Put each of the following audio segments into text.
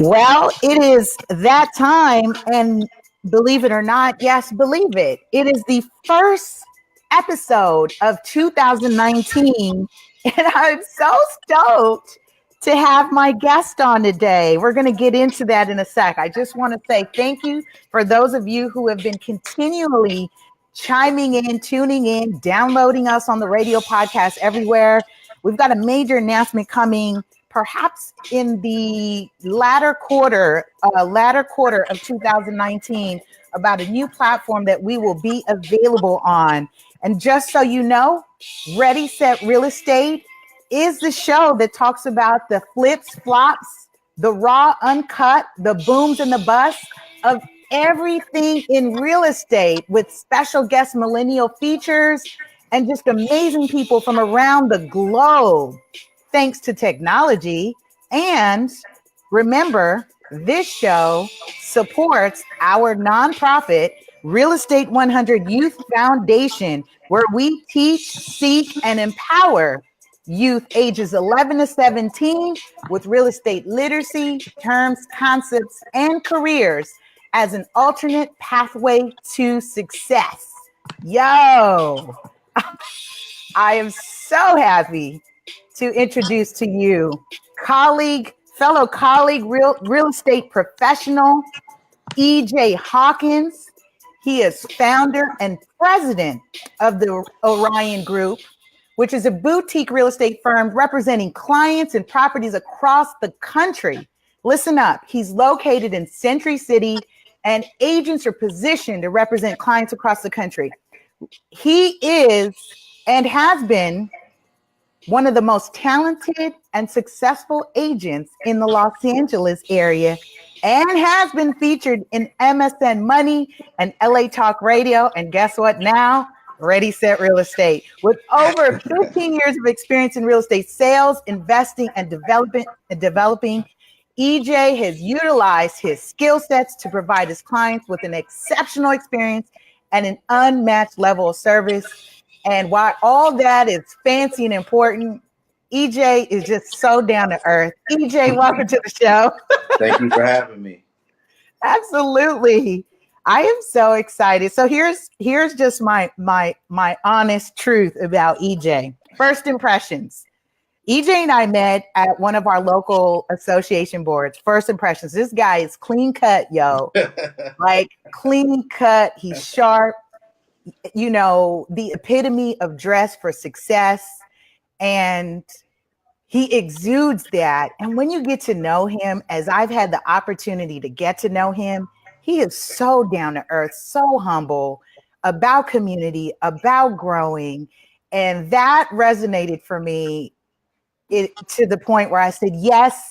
Well, it is that time, and believe it or not, yes, believe it. It is the first episode of 2019, and I'm so stoked to have my guest on today. We're going to get into that in a sec. I just want to say thank you for those of you who have been continually chiming in, tuning in, downloading us on the radio podcast everywhere. We've got a major announcement coming perhaps in the latter quarter of 2019 about a new platform that we will be available on. And just so you know, Ready Set Real Estate is the show that talks about the flips, flops, the raw, uncut, the booms and the busts of everything in real estate, with special guest millennial features and just amazing people from around the globe, thanks to technology. And remember, this show supports our nonprofit Real Estate 100 Youth Foundation, where we teach, seek, and empower youth ages 11 to 17 with real estate literacy, terms, concepts, and careers as an alternate pathway to success. Yo, I am so happy to introduce to you fellow colleague, real estate professional, EJ Hawkins. He is founder and president of the Orion Group, which is a boutique real estate firm representing clients and properties across the country. Listen up. He's located in Century City, and agents are positioned to represent clients across the country. He is and has been one of the most talented and successful agents in the Los Angeles area, and has been featured in MSN Money and LA Talk Radio. And guess what now? Ready, Set Real Estate. With over 15 years of experience in real estate sales, investing, and developing, EJ has utilized his skill sets to provide his clients with an exceptional experience and an unmatched level of service. And while all that is fancy and important, EJ is just so down to earth. EJ, welcome to the show. Thank you for having me. Absolutely. I am so excited. So here's just my honest truth about EJ. First impressions. EJ and I met at one of our local association boards. First impressions. This guy is clean cut, yo. Like clean cut. He's sharp. You know, the epitome of dress for success. And he exudes that. And when you get to know him, as I've had the opportunity to get to know him, he is so down to earth, so humble, about community, about growing. And that resonated for me to the point where I said, yes,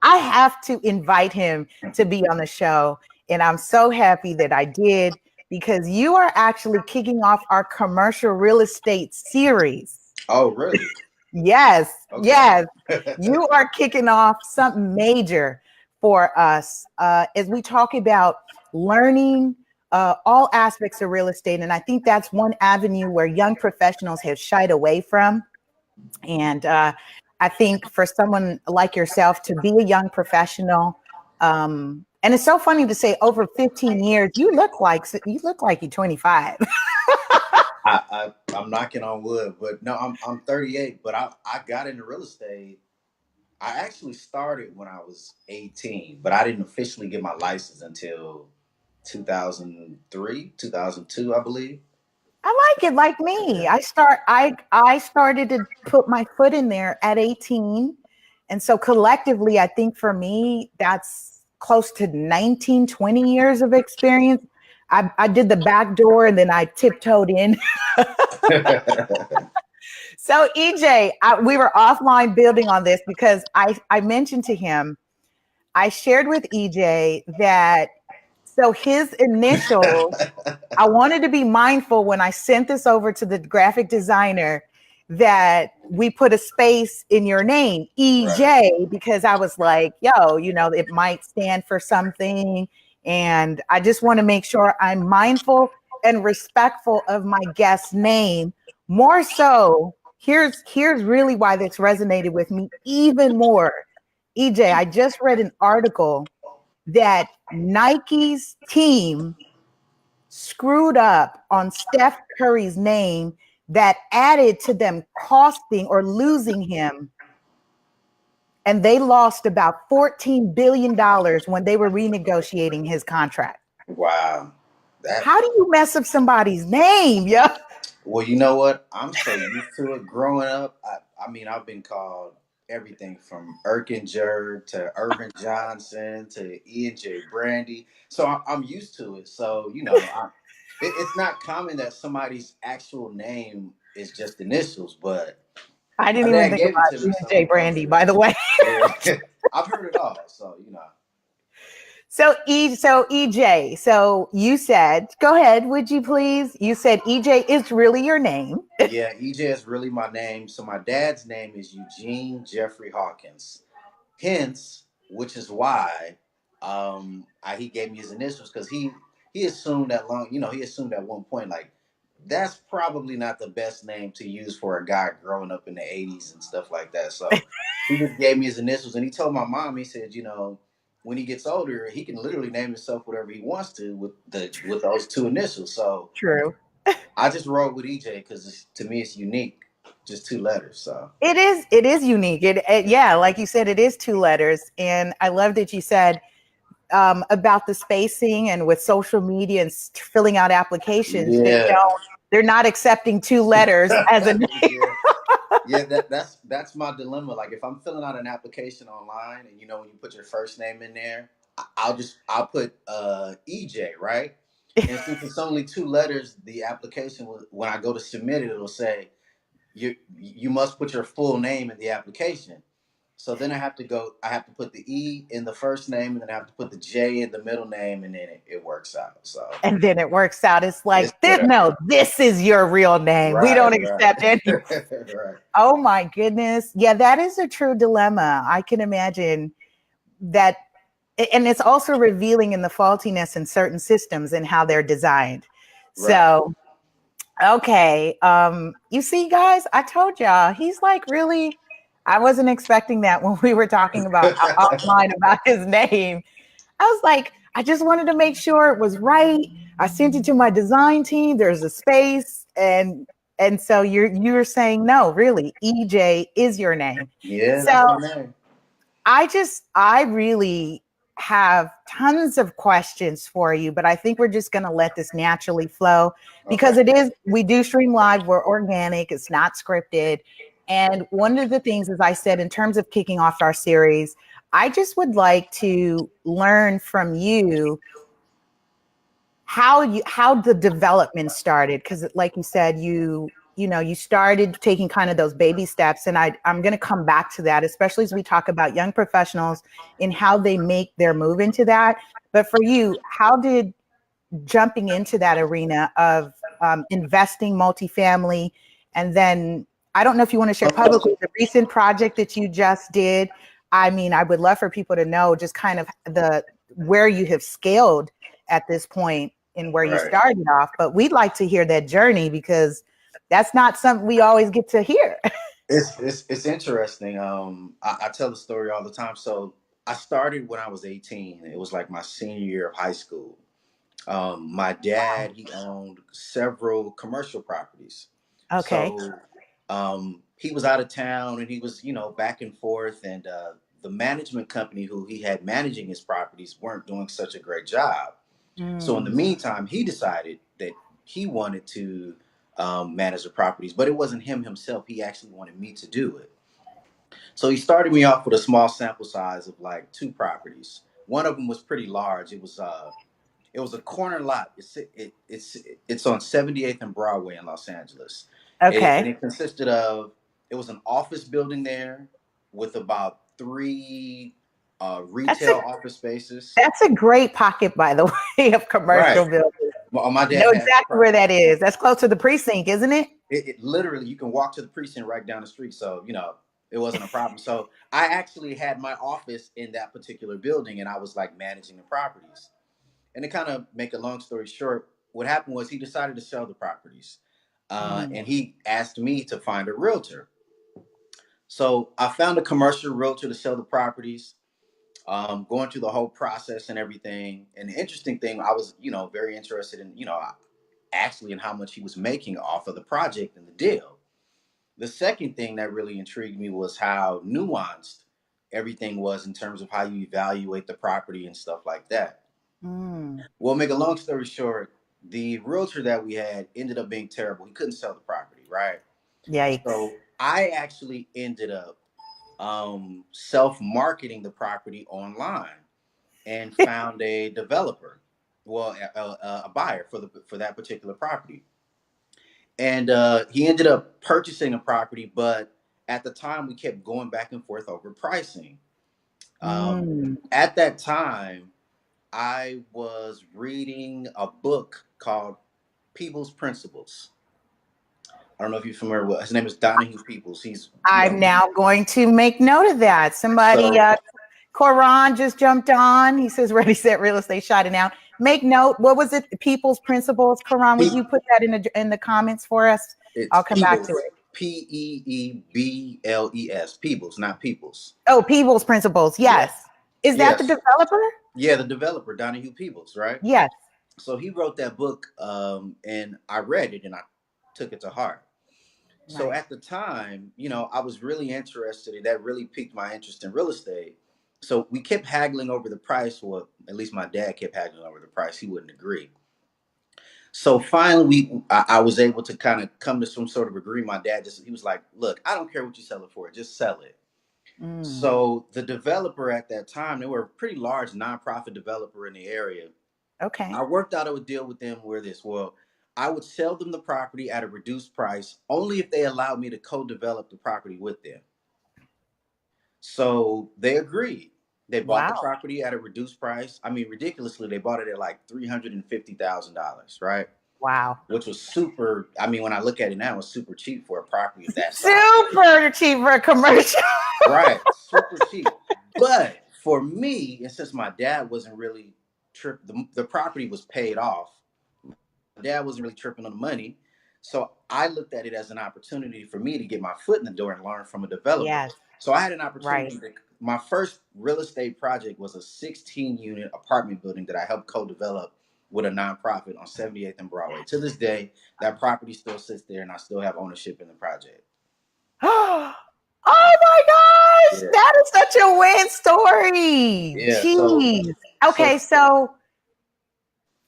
I have to invite him to be on the show. And I'm so happy that I did, because you are actually kicking off our commercial real estate series. Oh, really? Yes, Okay. yes. You are kicking off something major for us as we talk about learning all aspects of real estate. And I think that's one avenue where young professionals have shied away from. And I think for someone like yourself to be a young professional, and it's so funny to say over 15 years, you look like you're 25. I'm knocking on wood, but no, I'm 38, but I got into real estate. I actually started when I was 18, but I didn't officially get my license until 2003, 2002, I believe. I like it like me. I started to put my foot in there at 18. And so collectively, I think for me, that's close to 19, 20 years of experience. I did the back door and then I tiptoed in. So EJ, we were offline building on this because I mentioned to him, I shared with EJ that, so his initials, I wanted to be mindful when I sent this over to the graphic designer that we put a space in your name, EJ, right, because I was like, yo, it might stand for something. And I just want to make sure I'm mindful and respectful of my guest's name. More so, here's really why this resonated with me even more. EJ, I just read an article that Nike's team screwed up on Steph Curry's name that added to them costing or losing him. And they lost about $14 billion when they were renegotiating his contract. Wow. That How do you mess up somebody's name? Yeah. Well, you know what? I'm so used to it growing up. I mean, I've been called everything from Erkinger to Irvin Johnson to EJ Brandy. So I'm used to it. So, it's not common that somebody's actual name is just initials, but I my didn't even dad think gave it about to me. EJ So, Brandy, by the way. yeah, I've heard it all. So. So EJ, so you said, go ahead, would you please? You said EJ is really your name. Yeah, EJ is really my name. So my dad's name is Eugene Jeffrey Hawkins. Hence, which is why he gave me his initials because he assumed he assumed at one point like that's probably not the best name to use for a guy growing up in the 80s and stuff like that. So he just gave me his initials and he told my mom, he said, when he gets older, he can literally name himself whatever he wants to with those two initials. So True. I just wrote with EJ because to me it's unique, just two letters. So It is unique. Yeah, like you said, it is two letters. And I love that you said about the spacing and with social media and filling out applications, yeah. they're not accepting two letters as a name. Yeah. Yeah, that's my dilemma. Like if I'm filling out an application online and when you put your first name in there, I'll put EJ, right? And since it's only two letters, the application will, when I go to submit it, it'll say you must put your full name in the application. So then I have to put the E in the first name and then I have to put the J in the middle name and then it works out. So And then it works out. It's it's like, this, whatever. no, this is your real name. We Right, don't accept right. any. Right. Oh my goodness. Yeah, that is a true dilemma. I can imagine that. And it's also revealing in the faultiness in certain systems and how they're designed. Right. So, okay. You see, guys, I told y'all he's like really. I wasn't expecting that when we were talking about offline about his name. I was like, I just wanted to make sure it was right. I sent it to my design team. There's a space, and so you're saying no, really, EJ is your name. Yeah, that's So my name. I really have tons of questions for you, but I think we're just going to let this naturally flow because Okay. we do stream live, we're organic, it's not scripted. And one of the things, as I said, in terms of kicking off our series, I just would like to learn from you how the development started, because like you said, you started taking kind of those baby steps, and I'm going to come back to that, especially as we talk about young professionals and how they make their move into that. But for you, how did jumping into that arena of investing multifamily, and then I don't know if you want to share publicly the recent project that you just did. I mean, I would love for people to know just kind of the where you have scaled at this point and where you Right. started off, but we'd like to hear that journey because that's not something we always get to hear. It's interesting. I tell the story all the time. So I started when I was 18. It was like my senior year of high school. My dad, he owned several commercial properties. Okay. So he was out of town and he was, back and forth. And the management company who he had managing his properties weren't doing such a great job. So in the Mm. meantime, he decided that he wanted to manage the properties, but it wasn't him himself. He actually wanted me to do it. So he started me off with a small sample size of like two properties. One of them was pretty large. It was a corner lot. It's on 78th and Broadway in Los Angeles, and Okay. it consisted of it was an office building there with about three That's a retail office spaces. that's a great pocket, by the way, of Right. commercial buildings. My You know dad had exactly where that is. That's close to the precinct, isn't it? it literally you can walk to the precinct right down the street. So it wasn't a problem. So I actually had my office in that particular building, and I was like managing the properties. And to kind of make a long story short, what happened was he decided to sell the properties, Mm. and he asked me to find a realtor. So I found a commercial realtor to sell the properties, going through the whole process and everything. And the interesting thing, I was, very interested in, actually in how much he was making off of the project and the deal. The second thing that really intrigued me was how nuanced everything was in terms of how you evaluate the property and stuff like that. Mm. Well, make a long story short, the realtor that we had ended up being terrible. He couldn't sell the property, right? Yikes. So I actually ended up self-marketing the property online and found a developer, well, a buyer for that particular property. And he ended up purchasing a property, but at the time we kept going back and forth over pricing. Mm. At that time, I was reading a book called People's Principles. I don't know if you're familiar with. His name is Donahue Peoples. He's I'm now going to make note of that. Somebody, so Coran just jumped on. He says, ready, set, real estate, shot it out. Make note. What was it? People's Principles. Coran, would you put that in the comments for us? it's I'll come back to Peebles, it. Peebles, Peebles, not Peoples. Oh, People's Principles. Yes, Yes. Is that the yes, developer? yeah. The developer Donahue Peoples, right? Yes. So he wrote that book, and I read it and I took it to heart. So Right. at the time, I was really interested, and that really piqued my interest in real estate. So we kept haggling over the price. Well, at least my dad kept haggling over the price. He wouldn't agree. So finally, I was able to kind of come to some sort of agreement. My dad he was like, "Look, I don't care what you sell it for, just sell it." Mm. So the developer at that time, they were a pretty large nonprofit developer in the area. Okay. I worked out a deal with them where I would sell them the property at a reduced price only if they allowed me to co-develop the property with them. So they agreed. They bought the Wow. property at a reduced price. I mean, ridiculously, they bought it at like $350,000, right? Wow. Which was super. I mean, when I look at it now, it's super cheap for a property of that size. Super cheap for a commercial. Right, super cheap. But for me, and since my dad wasn't really the property was paid off. My dad wasn't really tripping on the money. So I looked at it as an opportunity for me to get my foot in the door and learn from a developer. Yes. So I had an Right. opportunity my first real estate project was a 16 unit apartment building that I helped co-develop with a nonprofit on 78th and Broadway. To this day, that property still sits there and I still have ownership in the project. Oh my gosh, Yeah. that is such a win story. Yeah. Jeez. So Okay, so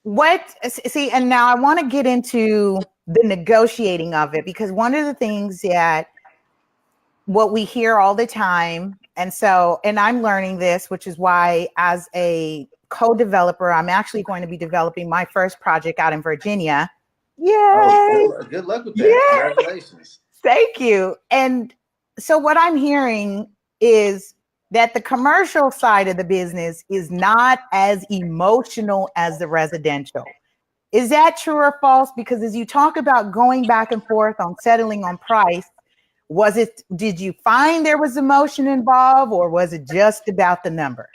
what see, and now I want to get into the negotiating of it because one of the things that what we hear all the time, and I'm learning this, which is why as a co-developer, I'm actually going to be developing my first project out in Virginia. oh, Yay! good luck with that. Yay! Congratulations. Thank you. And so what I'm hearing is that the commercial side of the business is not as emotional as the residential. Is that true or false? Because as you talk about going back and forth on settling on price, did you find there was emotion involved or was it just about the number?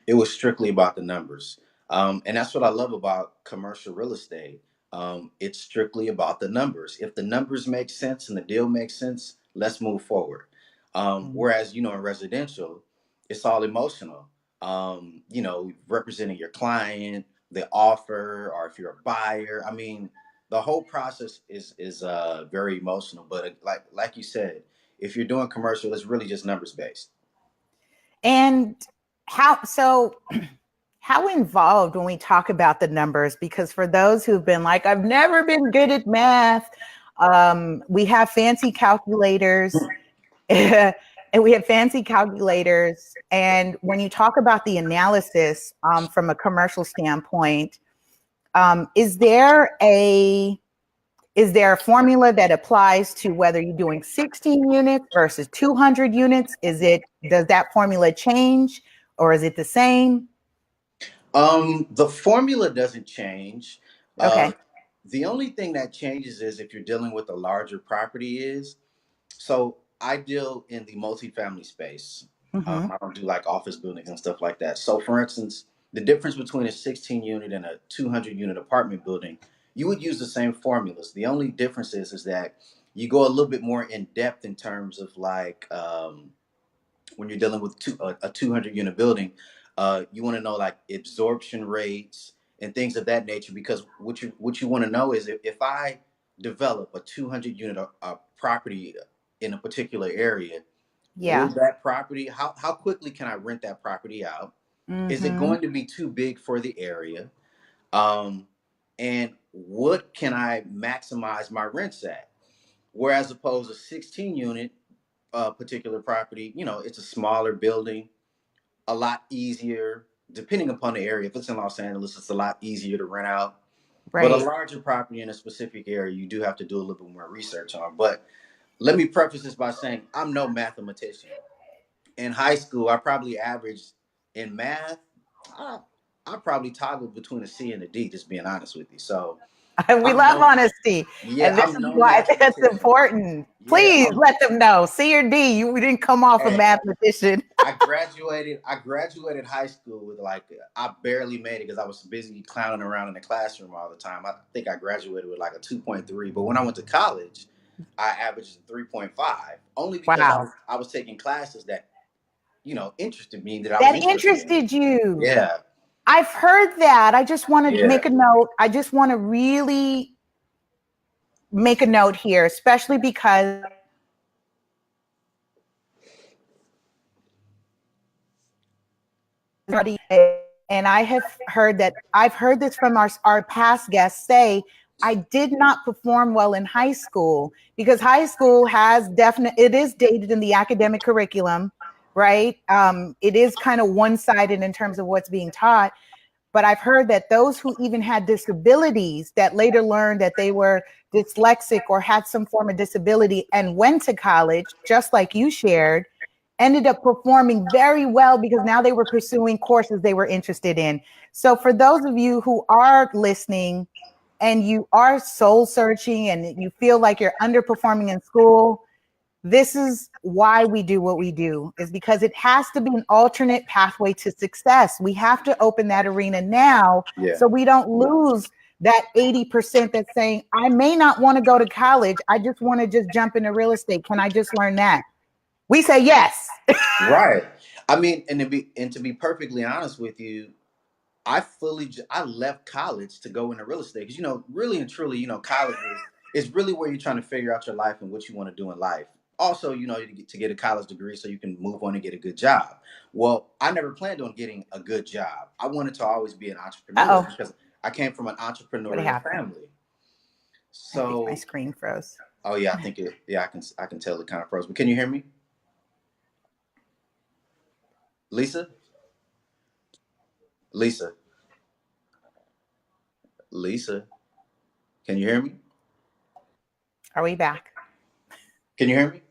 It was strictly about the numbers. And that's what I love about commercial real estate. It's strictly about the numbers. If the numbers make sense and the deal makes sense, let's move forward. Mm. Whereas, in residential, it's all emotional. Representing your client, the offer, or if you're a buyer. I mean, the whole process is very emotional. But like you said, if you're doing commercial, it's really just numbers based. And so how involved when we talk about the numbers? Because for those who've been like, I've never been good at math, we have fancy calculators. And we have fancy calculators. And when you talk about the analysis from a commercial standpoint, is there a formula that applies to whether you're doing 16 units versus 200 units? Does that formula change or is it the same? The formula doesn't change. Uh, Okay. the only thing that changes is if you're dealing with a larger property is. So I deal in the multifamily space. Mm-hmm. I don't do like office buildings and stuff like that. So for instance, the difference between a 16 unit and a 200 unit apartment building, you would use the same formulas. The only difference is that you go a little bit more in depth in terms of like when you're dealing with a 200 unit building, you want to know like absorption rates and things of that nature, because what you want to know is if I develop a 200 unit property in a particular area, will Yeah. that property, how quickly can I rent that property out? Is it Mm-hmm. going to be too big for the area? Um, and what can I maximize my rents at? Whereas opposed to 16 unit particular property, it's a smaller building, a lot easier, depending upon the area. If it's in Los Angeles, it's a lot easier to rent out. But a Right. larger property in a specific area, you do have to do a little bit more research on. But let me preface this by saying I'm no mathematician. In high school, I probably averaged in math. I, I probably toggled between a C and a D, just being honest with you. So We I'm love no, honesty, yeah, and this I'm is no why that's mathematician. important. Yeah, Please let them know. C or D. You didn't come off a hey, mathematician. I graduated high school with like I barely made it because I was busy clowning around in the classroom all the time. I think I graduated with like a 2.3, but when I went to college, I averaged a 3.5 only because I Wow. was I was taking classes that interested me, that I was That interested in. interested you. Yeah, I've heard that. I just want to yeah, make a note. I just want to really make a note here, especially because and I have heard that I've heard this from our past guests say I did not perform well in high school because high school has it is dated in the academic curriculum, right? It is kind of one-sided in terms of what's being taught. But I've heard that those who even had disabilities that later learned that they were dyslexic or had some form of disability and went to college, just like you shared, ended up performing very well because now they were pursuing courses they were interested in. So for those of you who are listening and you are soul searching and you feel like you're underperforming in school, this is why we do what we do, is because it has to be an alternate pathway to success. We have to open that arena now yeah. so we don't lose that 80% that's saying, I may not want to go to college. I just want to just jump into real estate. Can I just learn that? We say yes. Right. I mean, and to be perfectly honest with you, I left college to go into real estate because really and truly, college is really where you're trying to figure out your life and what you want to do in life. Also, to get a college degree so you can move on and get a good job. Well, I never planned on getting a good job. I wanted to always be an entrepreneur Uh-oh. because I came from an What entrepreneurial happened? family. I think my So, screen froze. oh yeah, I think it. Yeah, I can tell it kind of froze. But can you hear me, Lisa? Lisa, Lisa, can you hear me? Are we back? Can you hear me?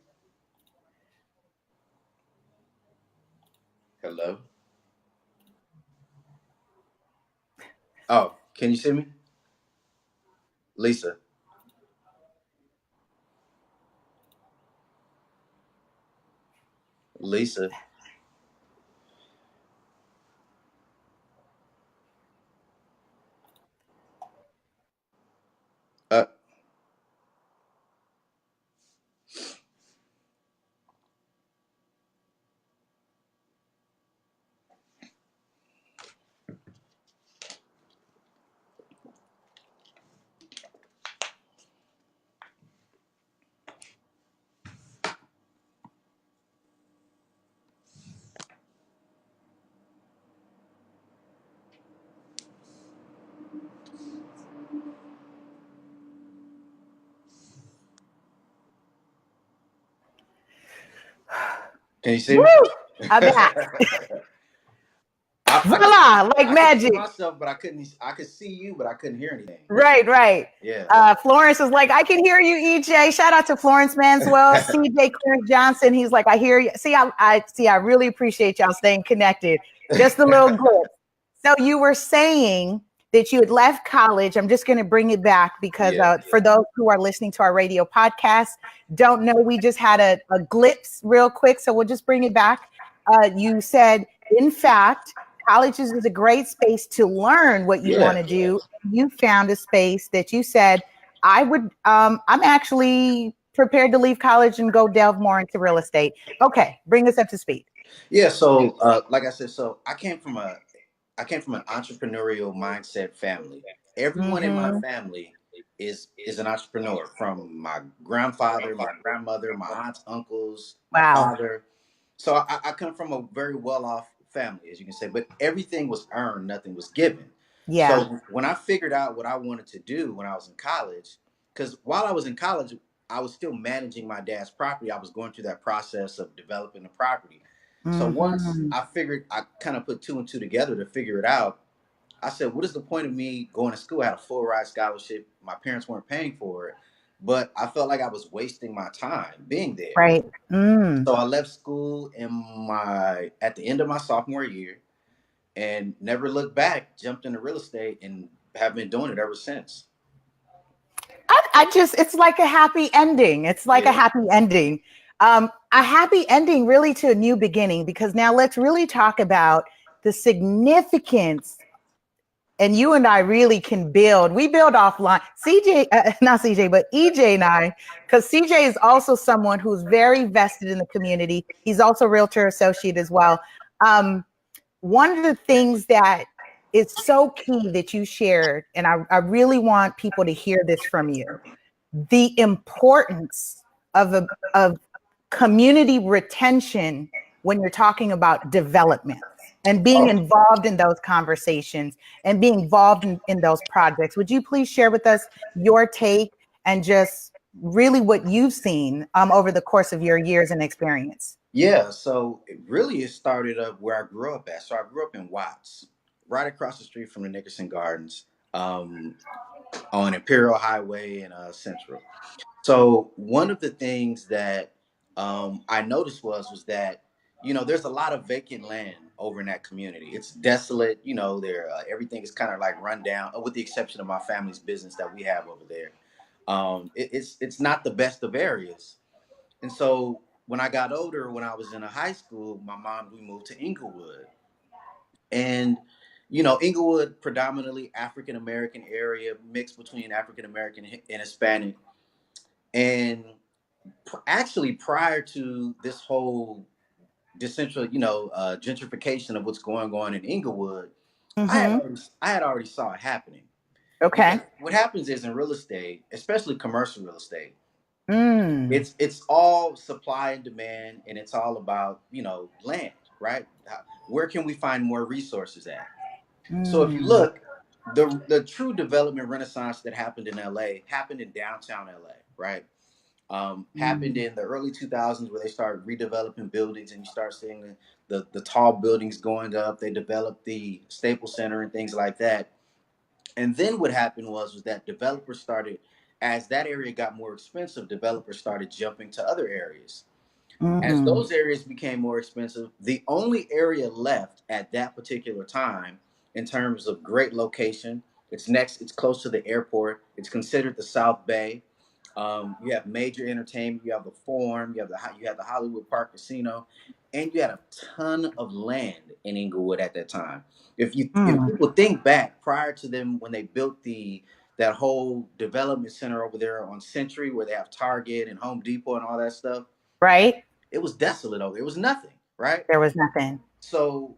Hello. Oh, can you see me, Lisa? Lisa. Uh, can you see me? Woo! I'm back. I Voila, like I could see magic. myself, but I couldn't. I could see you, but I couldn't hear anything. Right, right. Yeah. Florence is like, I can hear you, EJ. Shout out to Florence Manswell, CJ Clarence Johnson. He's like, I hear you. See, I see. I really appreciate y'all staying connected. Just a little glitch. So you were saying that you had left college. I'm just going to bring it back because Yeah. for those who are listening to our radio podcast, don't know, we just had a glimpse real quick. So we'll just bring it back. You said, in fact, college is a great space to learn what you want Yeah. to do. You found a space that you said, I'm actually prepared to leave college and go delve more into real estate. Okay, bring us up to speed. Yeah, so like I said, so I came from an entrepreneurial mindset family. Everyone in my Mm-hmm. family is an entrepreneur, from my grandfather, my grandmother, my aunts, uncles, my Wow. father. So I come from a very well off family, as you can say, but everything was earned, nothing was given. Yeah. So when I figured out what I wanted to do when I was in college, because while I was in college, I was still managing my dad's property. I was going through that process of developing the property. So once Mm-hmm. I figured, I kind of put two and two together to figure it out. I said, what is the point of me going to school? I had a full ride scholarship. My parents weren't paying for it, but I felt like I was wasting my time being there. Right. Mm. So I left school at the end of my sophomore year and never looked back, jumped into real estate and have been doing it ever since. I just, it's like a happy ending. It's like a Yeah. happy ending. A happy ending really to a new beginning, because now let's really talk about the significance. And you and I really can build. We build offline. CJ, not CJ, but EJ and I, because CJ is also someone who's very vested in the community. He's also a realtor associate as well. Um, One of the things that is so key that you shared, and I really want people to hear this from you, the importance of community retention when you're talking about development and being Oh, involved in those conversations and being involved in those projects. Would you please share with us your take and just really what you've seen over the course of your years and experience? yeah. So it started up where I grew up at. So I grew up in Watts, right across the street from the Nickerson Gardens, on Imperial Highway in Central. So one of the things that I noticed was that there's a lot of vacant land over in that community. It's desolate. There everything is kind of like run down, with the exception of my family's business that we have over there. It's not the best of areas. And so when I got older, when I was in a high school, we moved to Inglewood, and Inglewood, predominantly African American area, mixed between African American and Hispanic. And actually, prior to this whole gentrification of what's going on in Inglewood, Mm-hmm. I had already saw it happening. Because Okay. what happens is in real estate, especially commercial real estate, Mm. it's all supply and demand, and it's all about land, right? Where can we find more resources at? So if you Mm. look, the true development renaissance that happened in LA happened in downtown LA, right? Happened Mm. in the early 2000s, where they started redeveloping buildings, and you start seeing the tall buildings going up. They developed the Staples Center and things like that. And then what happened was that developers started, as that area got more expensive, developers started jumping to other areas. As Mm. those areas became more expensive, the only area left at that particular time, in terms of great location, it's close to the airport, it's considered the South Bay. You have major entertainment, you have the Forum, you have the Hollywood Park Casino, and you had a ton of land in Inglewood at that time. If Mm. people think back, prior to them, when they built that whole development center over there on Century, where they have Target and Home Depot and all that stuff, Right? it was desolate over there. It was nothing, right? There was nothing. So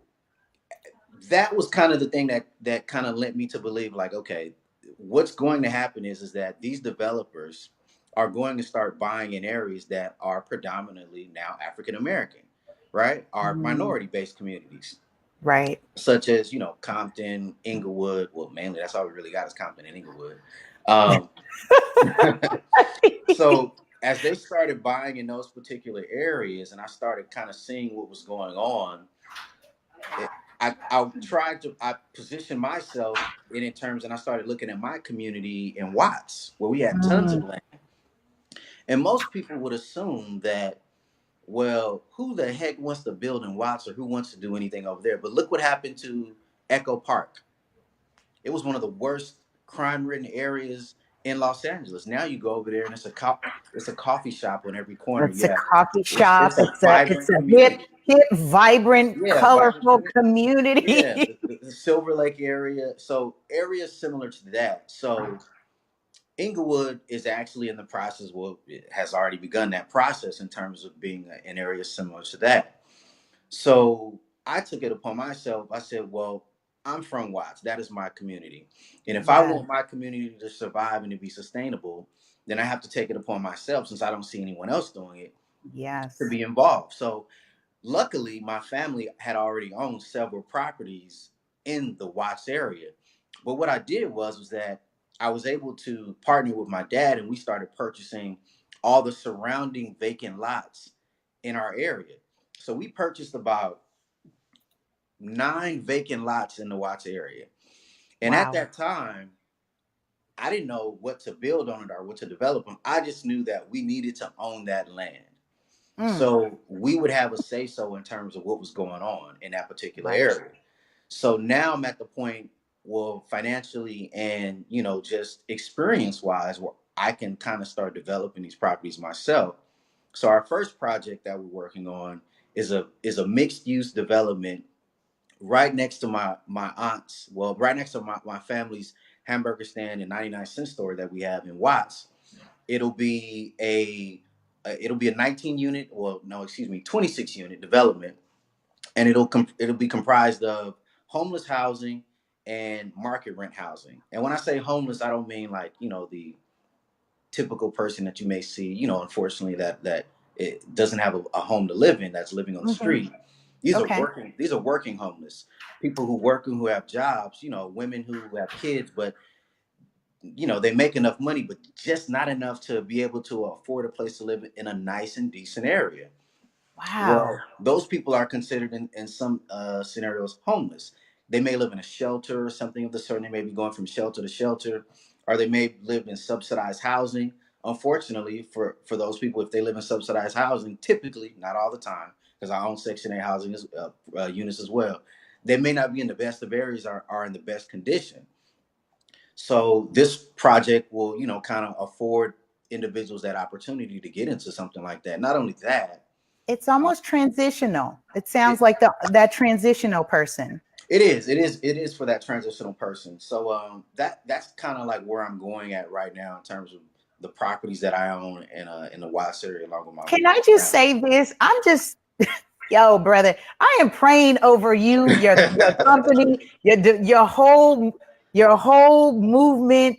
that was kind of the thing that kind of led me to believe, like, okay, what's going to happen is that these developers are going to start buying in areas that are predominantly now African American, right? Are Mm. minority based communities, Right. such as Compton, Inglewood. Well, mainly that's all we really got is Compton and Inglewood. Um, so as they started buying in those particular areas, and I started kind of seeing what was going on, it, I positioned myself in terms, and I started looking at my community in Watts, where we had tons Mm. of land. And most people would assume that, well, who the heck wants to build in Watts, or who wants to do anything over there? But look what happened to Echo Park. It was one of the worst crime-ridden areas in Los Angeles. Now you go over there, and it's a coffee shop on every corner. It's You a have coffee shop. it's a It's vibrant a hip, community. vibrant, Yeah, vibrant colorful community. Yeah, community. the Silver Lake area. So areas similar to that. So Inglewood is actually in the process. Well, it has already begun that process in terms of being an area similar to that. So I took it upon myself. I said, well, I'm from Watts. That is my community. And if I Yes. want my community to survive and to be sustainable, then I have to take it upon myself, since I don't see anyone else doing it, to Yes. be involved. So luckily, my family had already owned several properties in the Watts area. But what I did was that I was able to partner with my dad, and we started purchasing all the surrounding vacant lots in our area. So we purchased about 9 vacant lots in the Watts area. And at Wow. that time, I didn't know what to build on it or what to develop them. I just knew that we needed to own that land. Mm, So we would have a say so in terms of what was going on in that particular right. area. So now I'm at the point, well, financially and just experience wise, where I can kind of start developing these properties myself. So our first project that we're working on is a mixed use development right next to my aunt's, well, right next to my family's hamburger stand and 99-cent store that we have in Watts. It'll be a 19 unit, well, no, excuse me, 26 unit development, and it'll be comprised of homeless housing and market rent housing. And when I say homeless, I don't mean like the typical person that you may see, unfortunately, that it doesn't have a home to live in, that's living on the Hmm. street. These are Okay. working homeless people who work and who have jobs, women who have kids, but they make enough money, but just not enough to be able to afford a place to live in a nice and decent area. Well, Wow. those people are considered in some scenarios homeless. They may live in a shelter or something of the sort. They may be going from shelter to shelter, or they may live in subsidized housing. Unfortunately, for those people, if they live in subsidized housing, typically, not all the time, because I own Section 8 housing units as well, they may not be in the best of areas, or are in the best condition. So this project will, kind of afford individuals that opportunity to get into something like that. Not only that, It's uh, almost transitional. It sounds it, like that transitional person. it is for that transitional person. So that's kind of like where I'm going at right now in terms of the properties that I own in the Watts area along with my Can I just family. say this? I'm just, yo, brother, I am praying over you, your company, your whole movement.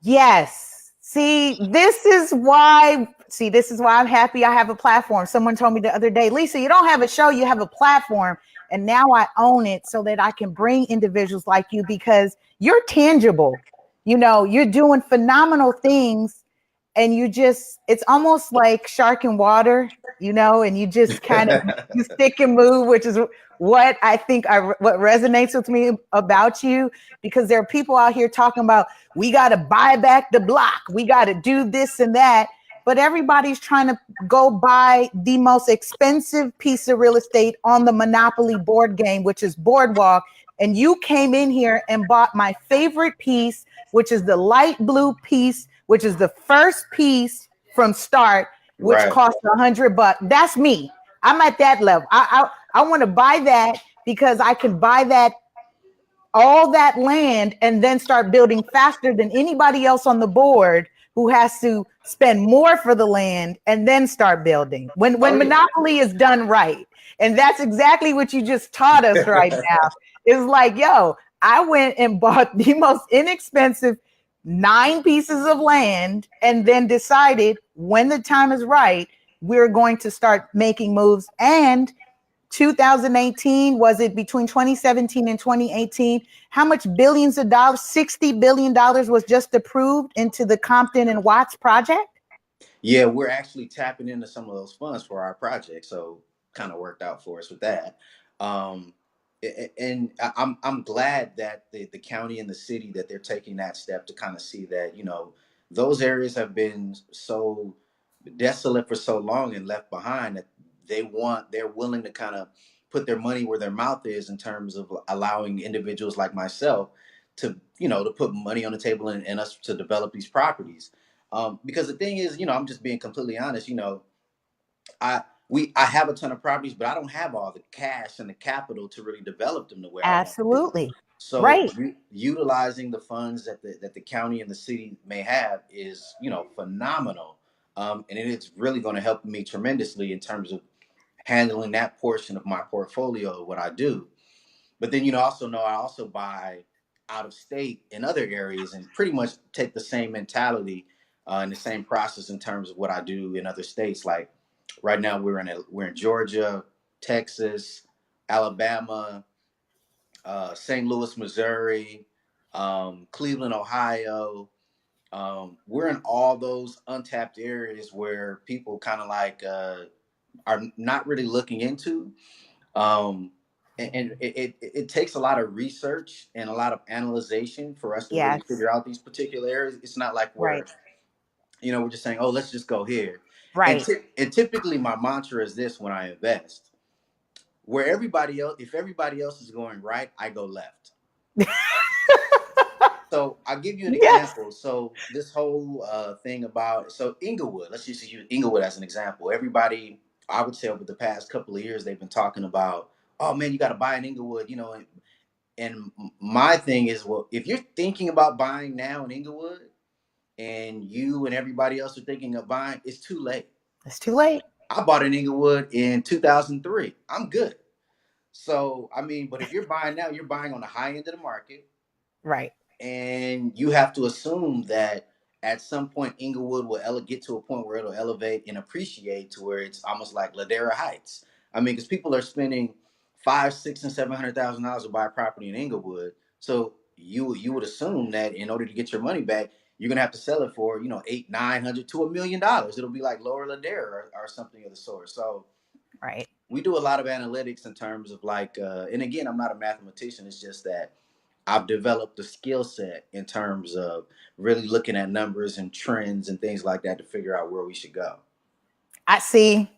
Yes. See, this is why I'm happy I have a platform. Someone told me the other day, Lisa, you don't have a show, you have a platform. And now I own it so that I can bring individuals like you because you're tangible. You're doing phenomenal things and it's almost like shark in water, and you just kind of you stick and move, which is what I think what resonates with me about you, because there are people out here talking about we got to buy back the block, we got to do this and that, but everybody's trying to go buy the most expensive piece of real estate on the Monopoly board game, which is Boardwalk. And you came in here and bought my favorite piece, which is the light blue piece, which is the first piece from start, which Right. cost $100. That's me. I'm at that level. I want to buy that because I can buy that all that land and then start building faster than anybody else on the board who has to spend more for the land and then start building. When Oh Monopoly is done right. And that's exactly what you just taught us right yeah. now. It's like, yo, I went and bought the most inexpensive 9 pieces of land and then decided when the time is right, we're going to start making moves. And 2018, was it between 2017 and 2018? How much billions of dollars? $60 billion was just approved into the Compton and Watts project. Yeah, we're actually tapping into some of those funds for our project, so kind of worked out for us with that. Um, and I'm glad that the county and the city that they're taking that step to kind of see that those areas have been so desolate for so long and left behind, that they're willing to kind of put their money where their mouth is in terms of allowing individuals like myself to put money on the table, and us to develop these properties. Because the thing is, I'm just being completely honest. I have a ton of properties, but I don't have all the cash and the capital to really develop them the way I want to. Absolutely. So Right. utilizing the funds that the county and the city may have is, phenomenal. And it is really going to help me tremendously in terms of handling that portion of my portfolio of what I do. But then, also know I also buy out of state in other areas and pretty much take the same mentality and the same process in terms of what I do in other states. Like right now, we're in Georgia, Texas, Alabama, St. Louis, Missouri, Cleveland, Ohio. We're in all those untapped areas where people kind of like are not really looking into. Um, and it takes a lot of research and a lot of analyzation for us to really Yes. figure out these particular areas. It's not like Right. we're just saying, oh, let's just go here. And, Right. and typically my mantra is this when I invest: where everybody else, if everybody else is going right, I go left. So I'll give you an Yes. example. So this whole thing about Inglewood, let's just use Inglewood as an example. Everybody, I would say over the past couple of years, they've been talking about, oh man, you got to buy in Inglewood, and my thing is, well, if you're thinking about buying now in Inglewood, and you and everybody else are thinking of buying, it's too late. It's too late. I bought in Inglewood in 2003. I'm good. So I mean, but if you're buying now, you're buying on the high end of the market. Right. And you have to assume that at some point Inglewood will get to a point where it'll elevate and appreciate to where it's almost like Ladera Heights. I mean, because people are spending five, six, and $700,000 to buy a property in Inglewood, so you would assume that in order to get your money back, you're gonna have to sell it for eight, 900 to $1 million. It'll be like Lower Ladera or something of the sort. So Right. we do a lot of analytics in terms of like, and again, I'm not a mathematician. It's just that I've developed a skill set in terms of really looking at numbers and trends and things like that to figure out where we should go. I see.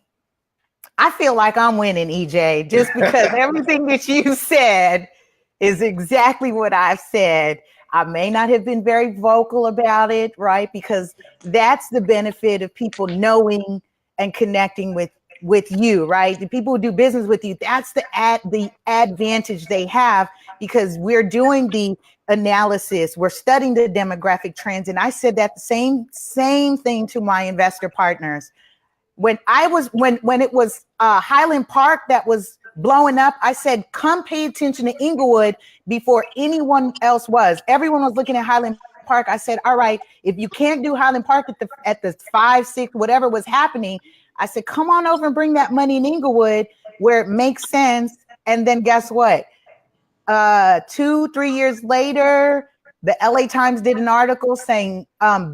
I feel like I'm winning, EJ, just because everything that you said is exactly what I've said. I may not have been very vocal about it, right? Because that's the benefit of people knowing and connecting with you, right? The people who do business with you, that's the advantage they have, because we're doing the analysis, we're studying the demographic trends. And I said that the same thing to my investor partners when it was Highland Park that was blowing up. I said, come pay attention to Inglewood before anyone else was. Everyone was looking at Highland Park. I said, all right, if you can't do Highland Park at the 5, 6, whatever was happening, I said, come on over and bring that money in Inglewood where it makes sense. And then guess what? 2, 3 years later, the LA Times did an article saying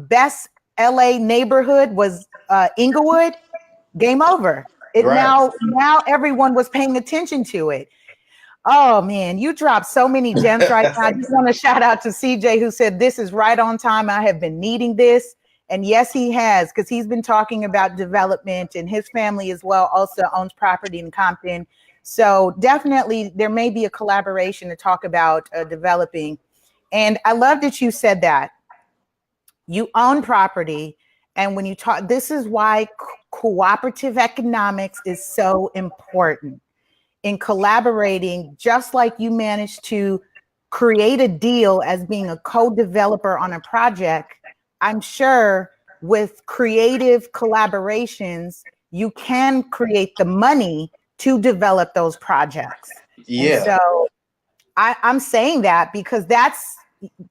best LA neighborhood was Inglewood. Game over. It Right. now everyone was paying attention to it. Oh man, you dropped so many gems right now. I just want to shout out to CJ, who said this is right on time. I have been needing this. And yes, he has, because he's been talking about development, and his family as well also owns property in Compton. So definitely there may be a collaboration to talk about developing. And I love that you said that you own property. And when you talk, this is why cooperative economics is so important in collaborating, just like you managed to create a deal as being a co-developer on a project. I'm sure with creative collaborations, you can create the money to develop those projects. And Yeah. so I'm saying that because that's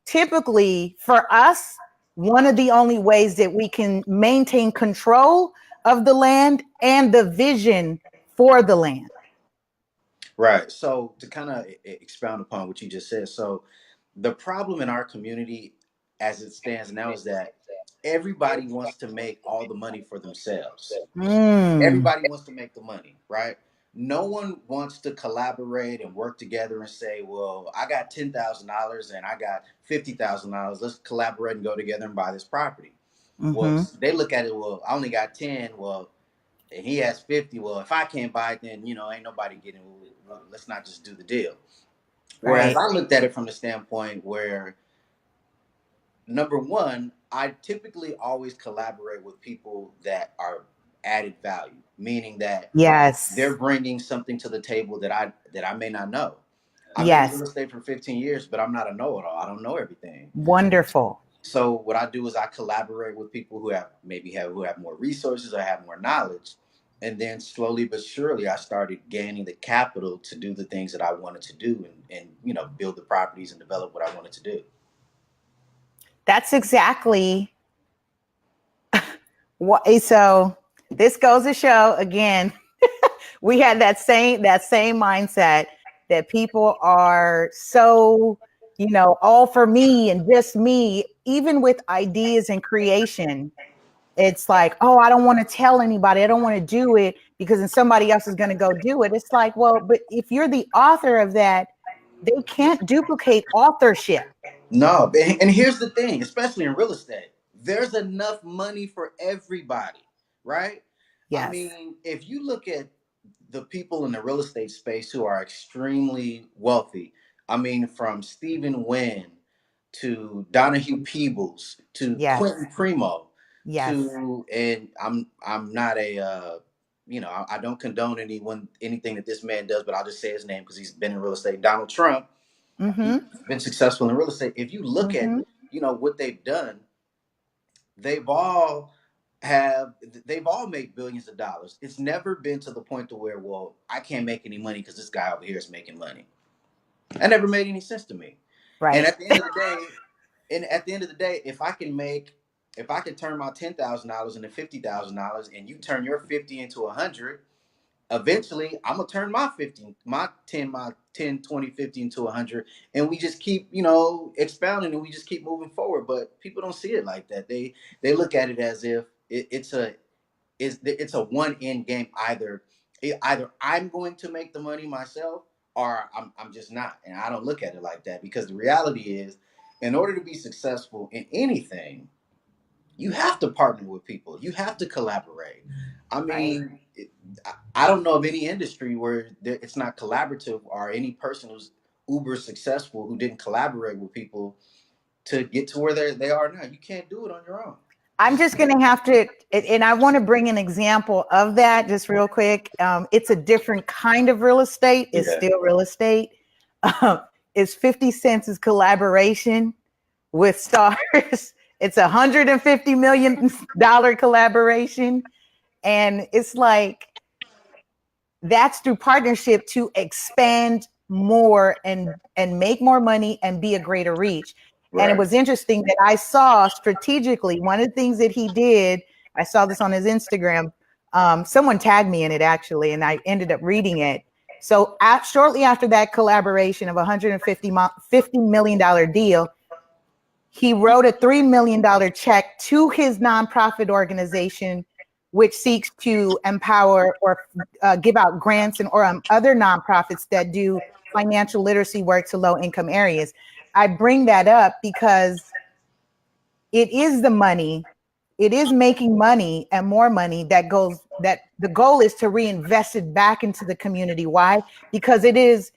typically for us one of the only ways that we can maintain control of the land and the vision for the land. Right. So to kind of expound upon what you just said, so the problem in our community as it stands now is that everybody wants to make all the money for themselves. Mm, Everybody wants to make the money, right? No one wants to collaborate and work together and say, well, I got $10,000 and I got $50,000. Let's collaborate and go together and buy this property. Well, mm-hmm. they look at it, well, I only got 10. Well, and he has 50. Well, if I can't buy it, then, ain't nobody getting it. Well, let's not just do the deal. Whereas Right. I looked at it from the standpoint where, number one, I typically always collaborate with people that are added value, meaning that they're Yes. bringing something to the table that I may not know. I've been in Yes. real estate for 15 years, but I'm not a know-it-all. I don't know everything. Wonderful. So what I do is I collaborate with people who have more resources or have more knowledge. And then slowly but surely I started gaining the capital to do the things that I wanted to do and build the properties and develop what I wanted to do. That's exactly what. So this goes to show again, we had that same mindset that people are so, all for me and just me, even with ideas and creation. It's like, oh, I don't want to tell anybody. I don't want to do it because then somebody else is going to go do it. It's like, well, but if you're the author of that, they can't duplicate authorship. No, and here's the thing, especially in real estate, there's enough money for everybody, right? I Yes. mean, if you look at the people in the real estate space who are extremely wealthy, I mean, from Stephen Wynn to Donahue Peebles to Yes. Quentin Primo Yes. to, and I'm not a I don't condone anything that this man does, but I'll just say his name because he's been in real estate. Donald Trump, he's Mm-hmm. been successful in real estate. If you look at Mm-hmm. what they've done, they've all have they've all made billions of dollars. It's never been to the point to where, well, I can't make any money because this guy over here is making money. That never made any sense to me. And Right. at the end of the day, if I can turn my $10,000 into $50,000, and you turn your 50 into 100, eventually I'm gonna turn my 50, my 10, 20, 50 into 100, and we just keep expounding, and we just keep moving forward. But people don't see it like that. They look at it as if it's a one end game. Either I'm going to make the money myself, or I'm just not. And I don't look at it like that, because the reality is, in order to be successful in anything, you have to partner with people. You have to collaborate. I Right. mean, I don't know of any industry where it's not collaborative, or any person who's uber successful who didn't collaborate with people to get to where they are now. You can't do it on your own. I'm just going to have to, and I want to bring an example of that just real quick. It's a different kind of real estate. It's Yeah. still real estate. Um, it's 50 Cent's collaboration with stars. It's $150 million collaboration. And it's like, that's through partnership to expand more and make more money and be a greater reach. And it Right. was interesting that I saw strategically one of the things that he did. I saw this on his Instagram. Someone tagged me in it actually, and I ended up reading it. So shortly after that collaboration of $150 million deal, he wrote a $3 million check to his nonprofit organization, which seeks to empower or give out grants and or other nonprofits that do financial literacy work to low income areas. I bring that up because it is the money, it is making money and more money that the goal is to reinvest it back into the community. Why? Because it is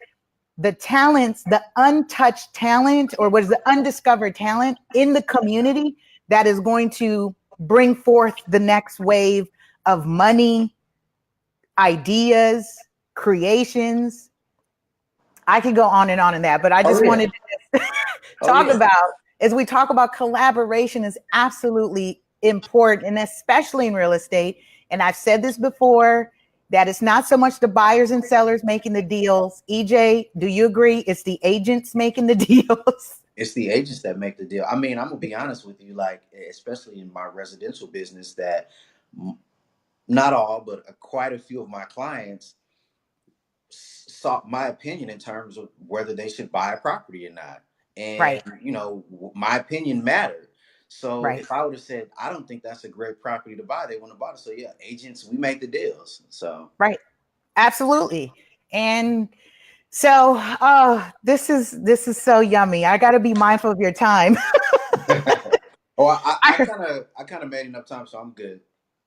the talents, the untouched talent, or what is the undiscovered talent in the community that is going to bring forth the next wave of money, ideas, creations. I could go on and on in that, but I Oh just yeah. wanted to Oh talk yeah. about, as we talk about collaboration is absolutely important, and especially in real estate. And I've said this before, that it's not so much the buyers and sellers making the deals. EJ, do you agree? It's the agents making the deals. It's the agents that make the deal. I mean, I'm gonna be honest with you, like, especially in my residential business, that not all, but quite a few of my clients sought my opinion in terms of whether they should buy a property or not. And Right, my opinion mattered. So right, if I would have said I don't think that's a great property to buy, they wouldn't have bought it. So yeah, agents, we make the deals. So right. Absolutely. And so, oh, this is so yummy. I got to be mindful of your time. oh, I kind of made enough time, so I'm good.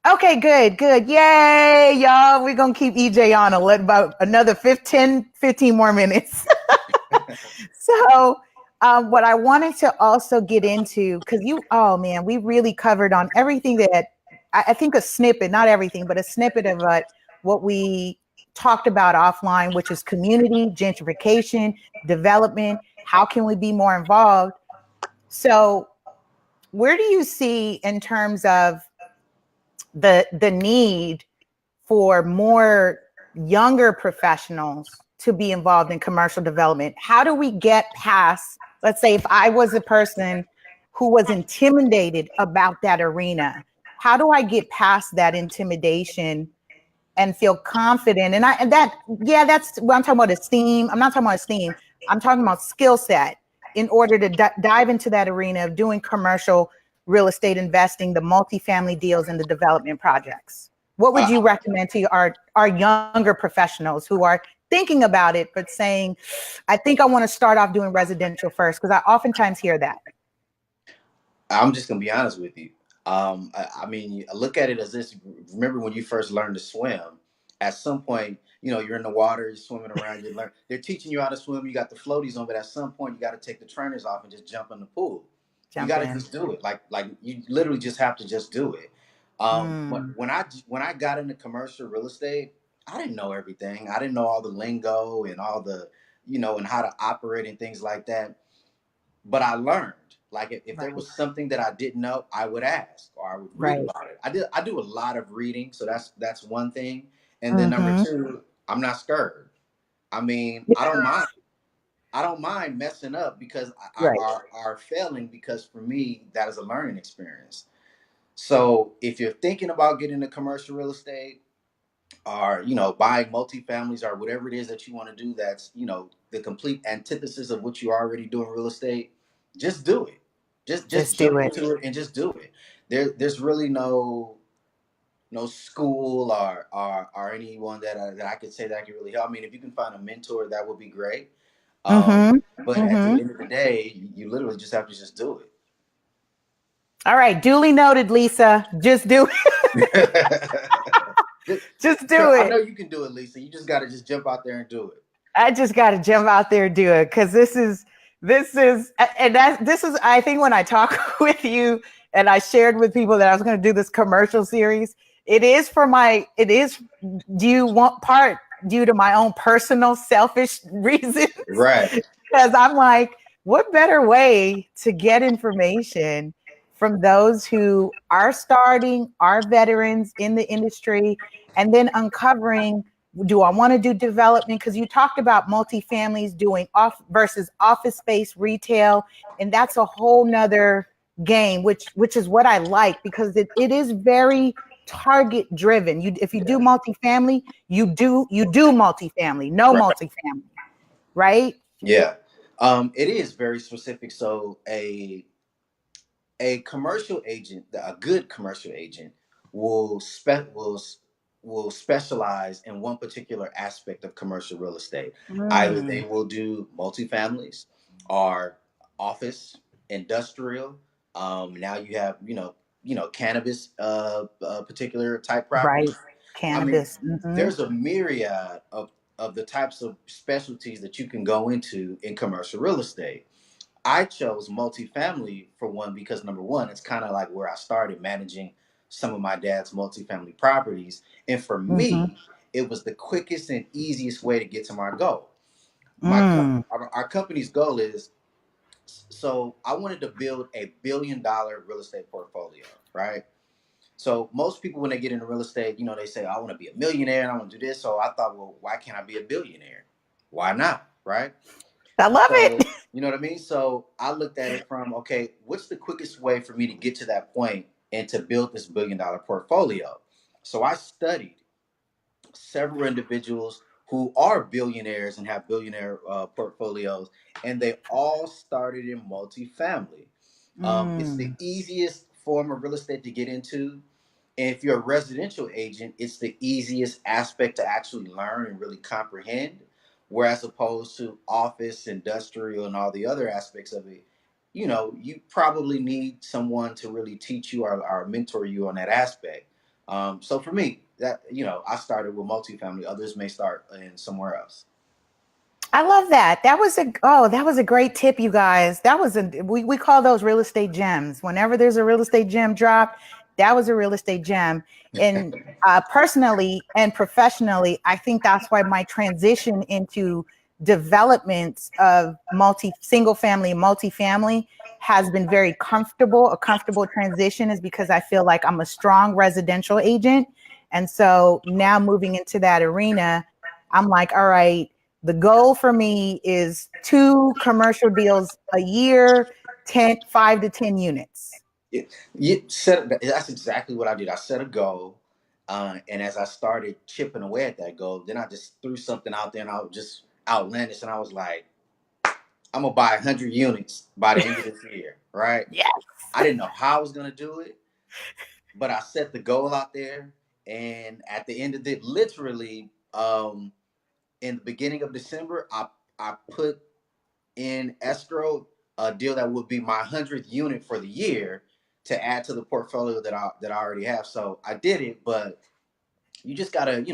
Okay, good, good. Yay, y'all. We're going to keep EJ on about another 15 more minutes. So, what I wanted to also get into, because oh man, we really covered on everything that I think a snippet, not everything, but a snippet of what we talked about offline, which is community, gentrification, development. How can we be more involved? So, where do you see in terms of the need for more younger professionals to be involved in commercial development? How do we get past, let's say, if I was a person who was intimidated about that arena, how do I get past that intimidation and feel confident? And that, yeah, that's what I'm talking about. Esteem. I'm not talking about esteem. I'm talking about skill set in order to dive into that arena of doing commercial real estate investing, the multifamily deals, and the development projects. What would you recommend to our younger professionals who are thinking about it, but saying, I think I want to start off doing residential first? Because I oftentimes hear that. I'm just gonna be honest with you. I mean, look at it as this. Remember when you first learned to swim? At some point, you're in the water, you're swimming around. They're teaching you how to swim. You got the floaties on, but at some point, you got to take the trainers off and just jump in the pool. You Jump got to in. just do it. Like you literally just have to just do it. Mm, When I got into commercial real estate, I didn't know everything. I didn't know all the lingo and all the and how to operate and things like that, but I learned. Like if there right, was something that I didn't know, I would ask or I would read right. about it. I do a lot of reading, so that's one thing. And then number Mm-hmm. two, I'm not scared. I mean, Yeah, I don't mind messing up because right. are failing, because for me that is a learning experience. So if you're thinking about getting into commercial real estate, or buying multifamilies or whatever it is that you want to do, that's the complete antithesis of what you already do in real estate, just do it. Just Just do jump it. into it and just do it. There's really no school or anyone that I could say that can really help. I mean, if you can find a mentor, that would be great. Mm-hmm. But at the Mm-hmm. end of the day, you literally just have to just do All right, duly noted, Lisa. Just do it. just do I it. know you can do it, Lisa. You just got to just jump out there and do it. I just got to jump out there and do it because this is I think when I talk with you and I shared with people that I was going to do this commercial series, it is due one part due to my own personal selfish reasons Right. because I'm like, what better way to get information from those who are starting, are veterans in the industry, and then uncovering, do I want to do development? Because you talked about multifamilies doing off versus office space retail, and that's a whole nother game, which is what I like because it is very target driven. If you do Yeah. multifamily, you do multifamily, no Right. multifamily, right? Yeah. It is very specific. So a commercial agent, a good commercial agent, will will specialize in one particular aspect of commercial real estate. Either they Mm, will do multifamilies or office, industrial. Now you have cannabis, particular type right. properties. I mean, Cannabis. Hmm. there's a myriad of the types of specialties that you can go into in commercial real estate. I chose multifamily for one because number one, it's kind of like where I started managing some of my dad's multifamily properties, and for Hmm. me, it was the quickest and easiest way to get to my goal. Mm, Our company's goal is, so I wanted to build $1 billion real estate portfolio, right? So most people when they get into real estate, they say I want to be a millionaire and I want to do this. So I thought, well, why can't I be a billionaire? Why not, right? I love So, it. you know what I mean? So I looked at it from, okay, what's the quickest way for me to get to that point and to build this $1 billion portfolio? So I studied several individuals who are billionaires and have billionaire portfolios, and they all started in multifamily. It's the Mm, easiest form of real estate to get into. And if you're a residential agent, it's the easiest aspect to actually learn and really comprehend. Whereas opposed to office, industrial, and all the other aspects of it, you probably need someone to really teach you or mentor you on that aspect. So for me, that I started with multifamily. Others may start in somewhere else. I love that. That was a great tip, you guys. We call those real estate gems. Whenever there's a real estate gem drop, That was a real estate gem. And personally and professionally, I think that's why my transition into developments of single family, multifamily has been very comfortable. A comfortable transition is because I feel like I'm a strong residential agent. And so now moving into that arena, I'm like, all right, the goal for me is 2 commercial deals a year, 5 to 10 units. That's exactly what I did. I set a goal, and as I started chipping away at that goal, then I just threw something out there, and I was just outlandish, and I was like, "I'm gonna buy 100 units by the end of this year." Right? Yes. I didn't know how I was gonna do it, but I set the goal out there, and at the end of it, literally, in the beginning of December, I put in escrow a deal that would be my 100th unit for the year to add to the portfolio that I already have. So I did it, but you just gotta,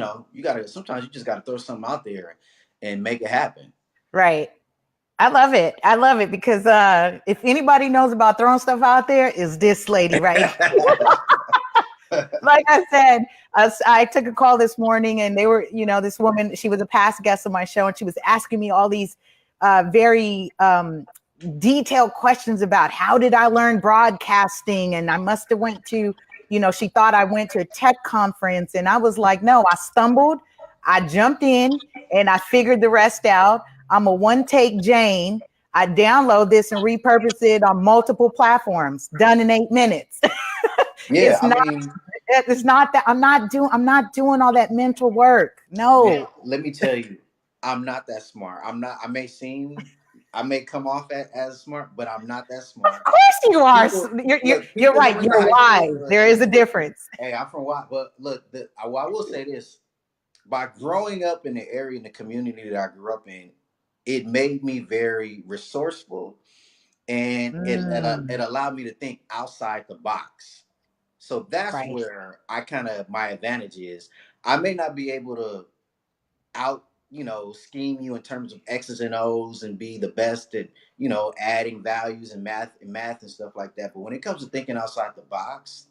sometimes you just gotta throw something out there and make it happen. Right. I love it. I love it because if anybody knows about throwing stuff out there, is this lady right? Like I said, I took a call this morning and they were, this woman, she was a past guest of my show and she was asking me all these very detailed questions about how did I learn broadcasting? And I must have went to, she thought I went to a tech conference and I was like, no, I stumbled. I jumped in and I figured the rest out. I'm a one take Jane. I download this and repurpose it on multiple platforms. Done in 8 minutes. Yeah, It's I not. mean, It's not that I'm not doing all that mental work. man, No. let me tell you, I'm not that smart. I'm not. I may come off as smart, but I'm not that Of smart. course you are. People, look, You're people who right. went to You're high school wise. with us. There is a difference. Hey, I'm from Watt, but look, I will say this: by growing up in the area, in the community that I grew up in, it made me very resourceful, and it Mm, allowed me to think outside the box. So that's right. where my advantage is. I may not be able to out scheme you in terms of X's and O's and be the best at adding values and math and stuff like that. But when it comes to thinking outside the box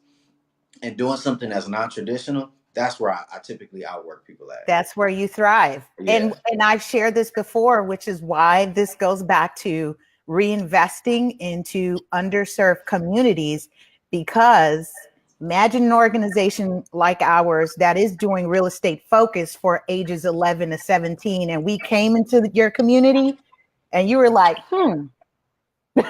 and doing something that's non-traditional, that's where I typically outwork people at. That's where you thrive. And Yeah. I've shared this before, which is why this goes back to reinvesting into underserved communities, because imagine an organization like ours that is doing real estate focus for ages 11 to 17 and we came into your community and you were like, you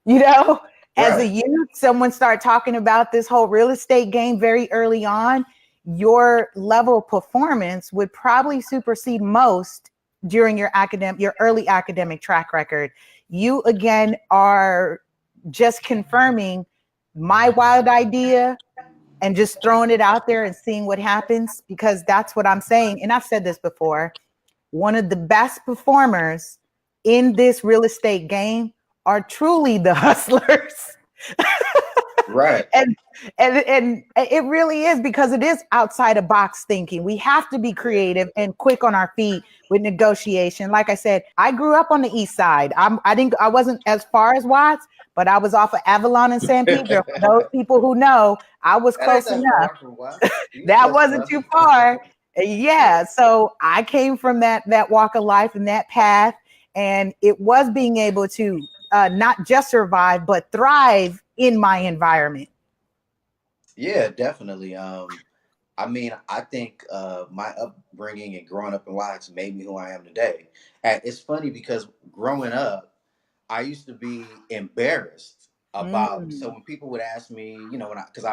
know, as a Right. youth, someone started talking about this whole real estate game very early on, your level of performance would probably supersede most during your early academic track record. You again are just confirming my wild idea and just throwing it out there and seeing what happens, because that's what I'm saying. And I've said this before, one of the best performers in this real estate game are truly the hustlers. Right. and and it really is, because it is outside of box thinking. We have to be Yeah. creative and quick on our feet with negotiation. Like I said, I grew up on the east side. I wasn't as far as Watts, but I was off of Avalon and San Pedro. For those people who know, I was That ain't close that enough. far from what you That close wasn't enough. too far. Yeah, so I came from that walk of life and that path, and it was being able to not just survive but thrive in my environment. Yeah, definitely. I mean, I think my upbringing and growing up in Watts made me who I am today. And it's funny because growing up, I used to be embarrassed about. So Mm, when people would ask me, because I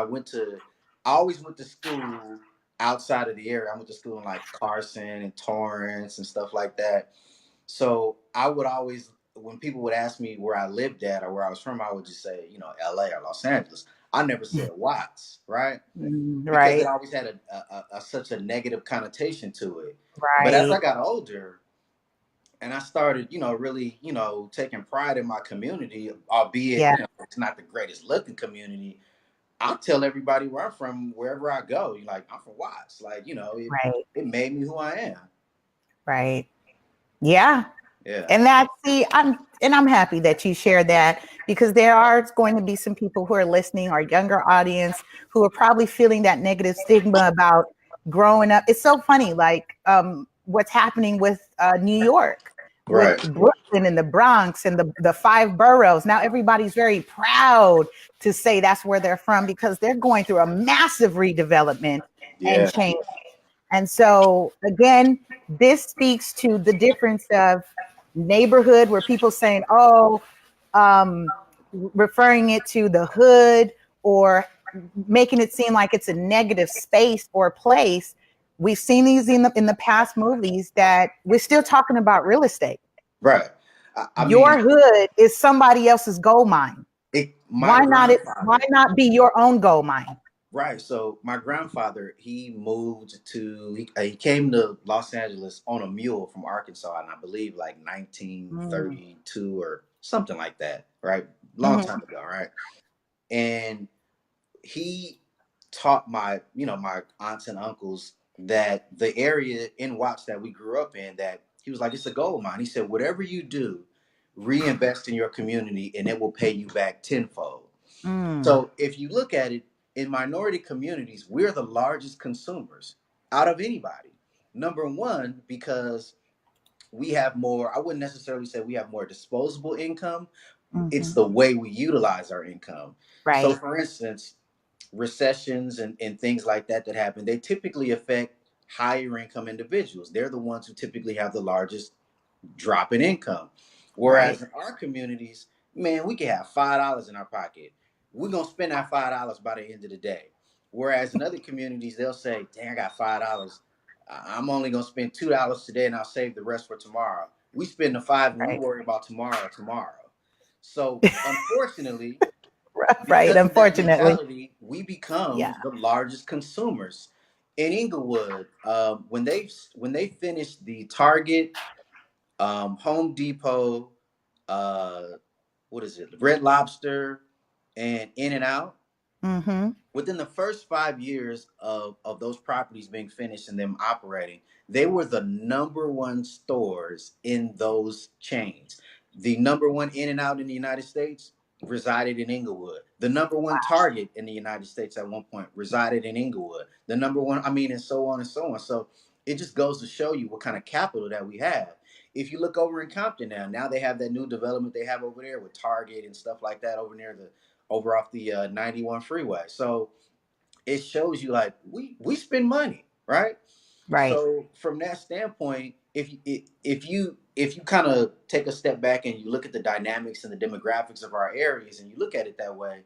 always went to school outside of the area. I went to school in like Carson and Torrance and stuff like that. So I would always, when people would ask me where I lived at or where I was from, I would just say, LA or Los Angeles. I never said Watts, right? Because it right, always had such a negative connotation to it. But as right. I got older and I started, really, taking pride in my community, albeit, Yeah, it's not the greatest looking community. I'll tell everybody where I'm from, wherever I go. Like, I'm from Watts. Like, right, it made me who I am. right. Yeah. Yeah. And that, see, I'm happy that you shared that, because there are going to be some people who are listening, our younger audience, who are probably feeling that negative stigma about growing up. It's so funny, like what's happening with New York, with Right. Brooklyn and the Bronx and the five boroughs. Now everybody's very proud to say that's where they're from, because they're going through a massive redevelopment and Yeah. change. And so, again, this speaks to the difference of neighborhood, where people saying, oh, um, referring it to the hood, or making it seem like it's a negative space or place. We've seen these in the past movies, that we're still talking about real estate. Right. I mean, Your hood is somebody else's gold mine. my Why grandfather. not be your own gold mine? Right. So my grandfather, he moved to, he came to Los Angeles on a mule from Arkansas, and I believe like Mm. 1932 or something like that. Right. Long Mhm. time ago. Right. And he taught my, my aunts and uncles that the area in Watts that we grew up in, that he was like, it's a gold mine. He said, whatever you do, reinvest in your community and it will pay you back tenfold. Mm. So if you look at it, in minority communities, we're the largest consumers out of anybody. Number one, because we have more, I wouldn't necessarily say we have more disposable income. It's Mhm. the way we utilize our income. So, Right. for instance, recessions and things like that happen, they typically affect higher income individuals. They're the ones who typically have the largest drop in income. Right. Whereas in our communities, man, we can have $5 in our pocket. We're gonna spend that $5 by the end of the day. Whereas in other communities, they'll say, "Dang, I got $5. I'm only gonna spend $2 today, and I'll save the rest for tomorrow." We spend the five, and we Right. worry about tomorrow. So unfortunately, Right. because of that Unfortunately. mentality, we Yeah. become the largest consumers. In Inglewood, when they finished the Target, Home Depot, uh, what is it, Red Lobster, and In and Out, Mm-hmm. within the first 5 years of those properties being finished and them operating, they were the number one stores in those chains. The number one In and Out in the United States resided in Inglewood. The number one Target in the United States at one point resided in Inglewood. The number one, I mean, and so on and so on. So it just goes to show you what kind of capital that we have. If you look over in Compton now they have that new development they have over there with Target and stuff like that over off the 91 freeway. So it shows you like we spend money, right? Right. So from that standpoint, if you kind of take a step back and you look at the dynamics and the demographics of our areas and you look at it that way,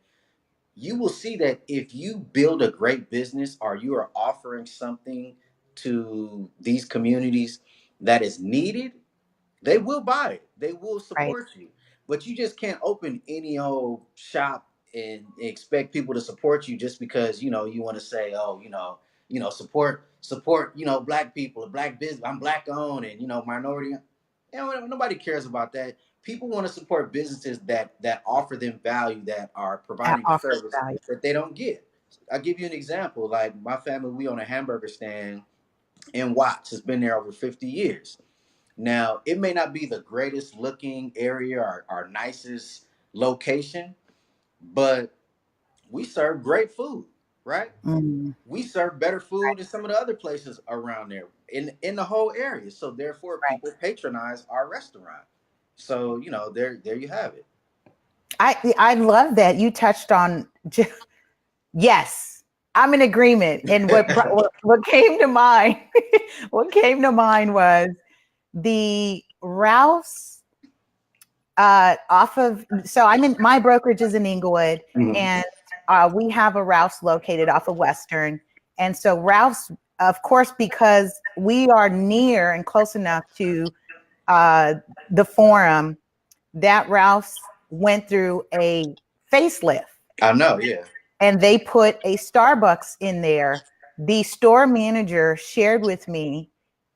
you will see that if you build a great business or you are offering something to these communities that is needed, they will buy it. They will Right. support you. But you just can't open any old shop and expect people to support you just because, you want to say, oh, support, black people, black business. I'm black owned and, minority. Nobody cares about that. People want to support businesses that offer them value, that are That providing a offers service value. that they don't get. I'll give you an example. Like my family, we own a hamburger stand in Watts. It's been there over 50 years. Now, it may not be the greatest looking area or our nicest location, but we serve great food, right? Mm. We serve better food than some of the other places around there in the whole area. So therefore, Right. people patronize our restaurant. So there you have it. I love that you touched on. Yes, I'm in agreement. And what came to mind, what came to mind was the Rouse off of. So I'm in, my brokerage is in Inglewood, Mhm. and we have a Rouse located off of Western. And so Rouse, of course, because we are near and close enough to uh, the Forum, that Rouse went through a facelift, I know, yeah. and they put a Starbucks in there. The store manager shared with me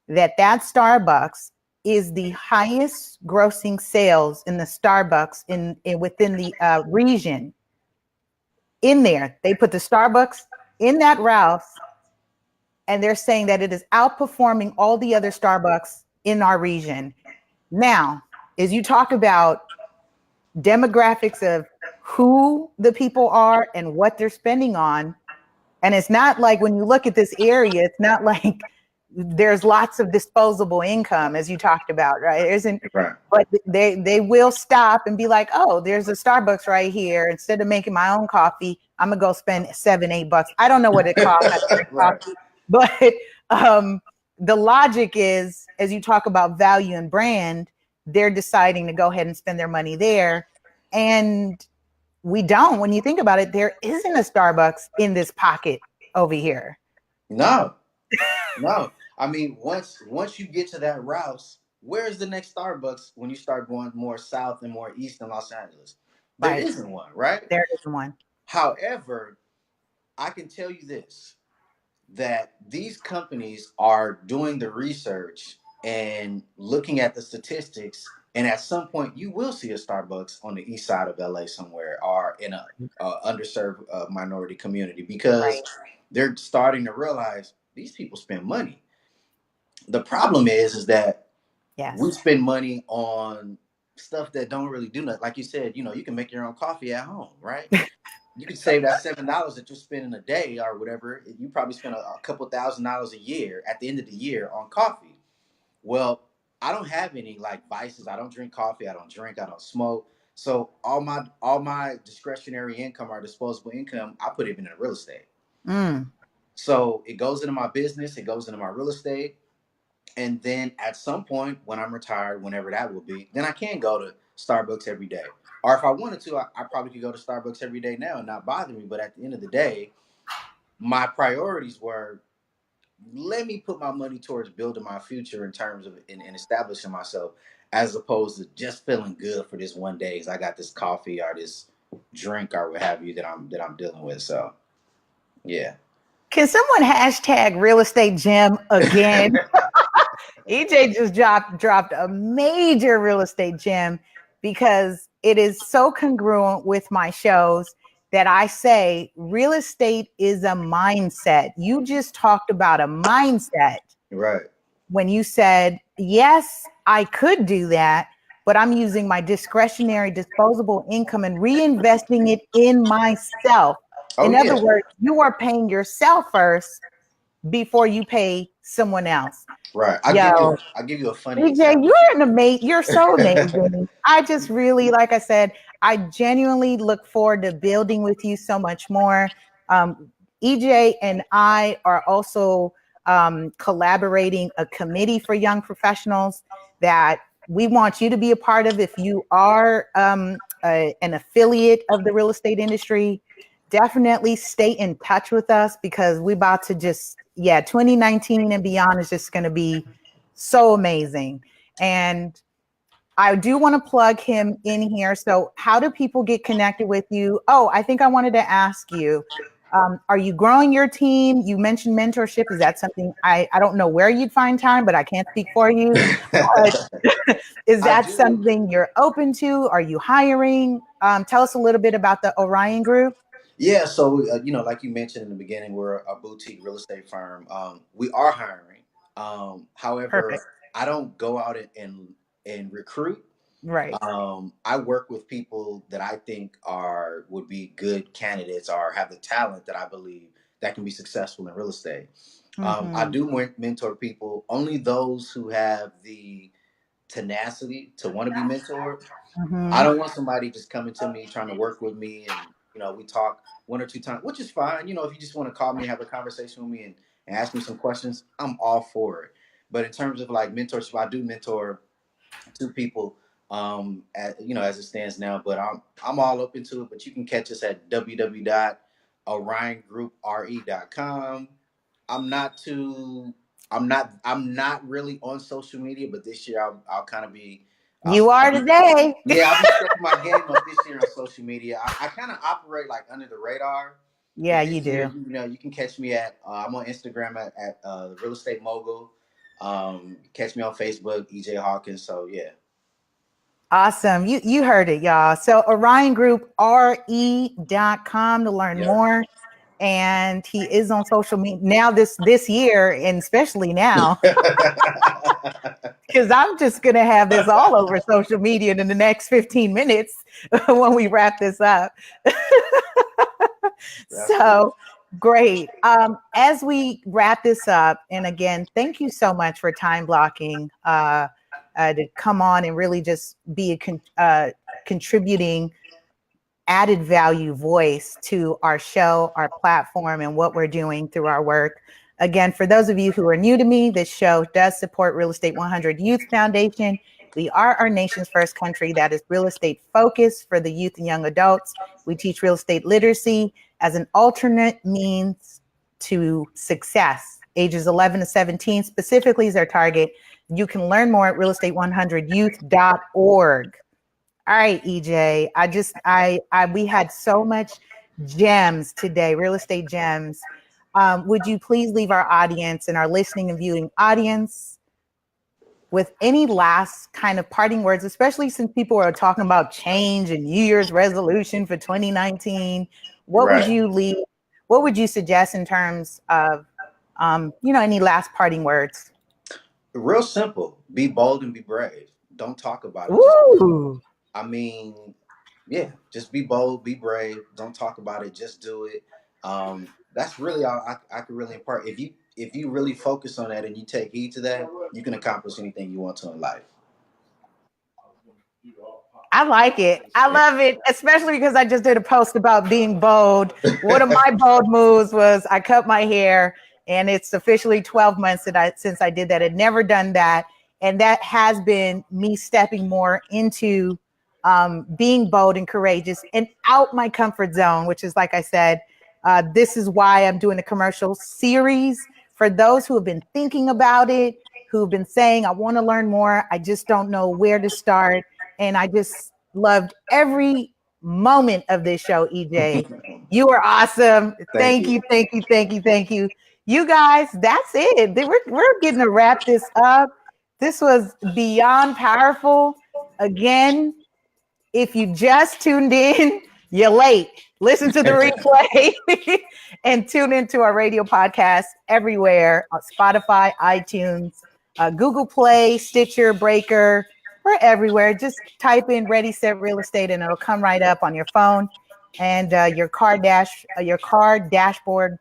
that Starbucks is the highest grossing sales in the Starbucks in within the region. In there, they put the Starbucks in that Ralph's, and they're saying that it is outperforming all the other Starbucks in our region. Now, as you talk about demographics of who the people are and what they're spending on, and it's not like when you look at this area, it's not like there's lots of disposable income as you talked about, right? There isn't, Right. but they will stop and be like, oh, there's a Starbucks right here. Instead of making my own coffee, I'm gonna go spend $7-8. I don't know what it costs to drink Right. coffee, but um, the logic is, as you talk about value and brand, they're deciding to go ahead and spend their money there. And we don't, when you think about it, there isn't a Starbucks in this pocket over here. No, no. I mean, once you get to that Rouse, where's the next Starbucks when you start going more south and more east in Los Angeles? There Right. isn't one, right? There isn't one. However, I can tell you this, that these companies are doing the research and looking at the statistics, and at some point you will see a Starbucks on the east side of LA somewhere, or in a underserved minority community, because Right. they're starting to realize these people spend money. The problem is that we Yes. spend money on stuff that don't really do nothing. Like you said, you can make your own coffee at home, right? You could save that $7 that you're spending a day or whatever. You probably spend a couple $1,000s a year at the end of the year on coffee. Well, I don't have any like vices. I don't drink coffee. I don't drink. I don't smoke. So all my discretionary income or disposable income, I put it into real estate. Mm. So it goes into my business. It goes into my real estate. And then at some point when I'm retired, whenever that will be, then I can go to Starbucks every day. Or if I wanted to, I probably could go to Starbucks every day now and not bother me. But at the end of the day, my priorities were, let me put my money towards building my future in terms of in establishing myself, as opposed to just feeling good for this one day because I got this coffee or this drink or what have you that I'm dealing with. So yeah. Can someone hashtag real estate gem again? EJ just dropped a major real estate gem because it is so congruent with my shows that I say real estate is a mindset. You just talked about a mindset Right. when you said, yes, I could do that, but I'm using my discretionary disposable income and reinvesting it in myself. Oh In other yeah. words, you are paying yourself first before you pay someone else. Right. I'll give you Yo, I'll give you a funny EJ, example. you're so amazing. I just really, like I said, I genuinely look forward to building with you so much more. EJ and I are also collaborating a committee for young professionals that we want you to be a part of. If you are an affiliate of the real estate industry, definitely stay in touch with us because we're about to 2019 and beyond is just going to be so amazing. And I do want to plug him in here. So how do people get connected with you? Oh, I think I wanted to ask you, are you growing your team? You mentioned mentorship. Is that something I don't know where you'd find time, but I can't speak for you. But is I that do. something you're open to? Are you hiring? Tell us a little bit about the Orion Group. Yeah, so like you mentioned in the beginning, we're a boutique real estate firm. We are hiring. However, Perfect. I don't go out and recruit. Right. I work with people that I think would be good candidates or have the talent that I believe that can be successful in real estate. I Mm-hmm. do mentor people, only those who have the tenacity to want to be mentored. I Mm-hmm. don't want somebody just coming to me trying to work with me and we talk one or two times, which is fine. If you just want to call me and have a conversation with me and ask me some questions, I'm all for it. But in terms of like mentorship, I do mentor two people as it stands now, but I'm all open to it. But you can catch us at www.oriongroup.re.com. I'm not too I'm not really on social media, but this year I'll kind of be You I'll are be today. yeah, I'll be stepping my game up this year on social media. I kind of operate like under the radar, Yeah, but you this year, do. you can catch me at I'm on Instagram at the Real Estate Mogul. Catch me on Facebook, EJ Hawkins. So yeah. Awesome. You heard it, y'all. So Orion Group, re.com to learn Yeah. more. And he is on social media now this year, and especially now. Because I'm just going to have this all over social media in the next 15 minutes when we wrap this up. So great. As we wrap this up, and again, thank you so much for time blocking to come on and really just be a contributing added value voice to our show, our platform, and what we're doing through our work. Again, for those of you who are new to me, this show does support Real Estate 100 Youth Foundation. We are our nation's first country that is real estate focused for the youth and young adults. We teach real estate literacy as an alternate means to success. Ages 11 to 17 specifically is our target. You can learn more at realestate100youth.org. All right, EJ. We had so much gems today, real estate gems. Would you please leave our audience and our listening and viewing audience with any last kind of parting words, especially since people are talking about change and New Year's resolution for 2019? What would you leave? What would you suggest in terms of, any last parting words? Real simple. Be bold and be brave. Don't talk about it. Ooh. Just be bold, be brave. Don't talk about it. Just do it. That's really all I can really impart. If you really focus on that and you take heed to that, you can accomplish anything you want to in life. I like it. I love it, especially because I just did a post about being bold. One of my bold moves was I cut my hair, and it's officially 12 months since I did that. I'd never done that. And that has been me stepping more into being bold and courageous and out my comfort zone, which is, like I said, this is why I'm doing a commercial series for those who have been thinking about it, who've been saying, I want to learn more. I just don't know where to start. And I just loved every moment of this show, EJ. You are awesome. Thank you. You guys, that's it. We're getting to wrap this up. This was beyond powerful. Again, if you just tuned in, you're late. Listen to the replay and tune into our radio podcast everywhere on Spotify, iTunes, Google Play, Stitcher, Breaker. We're everywhere. Just type in Ready Set Real Estate and it'll come right up on your phone and your car dashboard.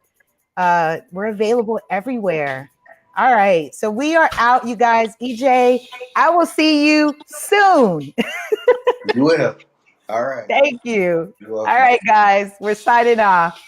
We're available everywhere. All right. So we are out, you guys. EJ, I will see you soon. You will. All right. Thank you. All right, guys. We're signing off.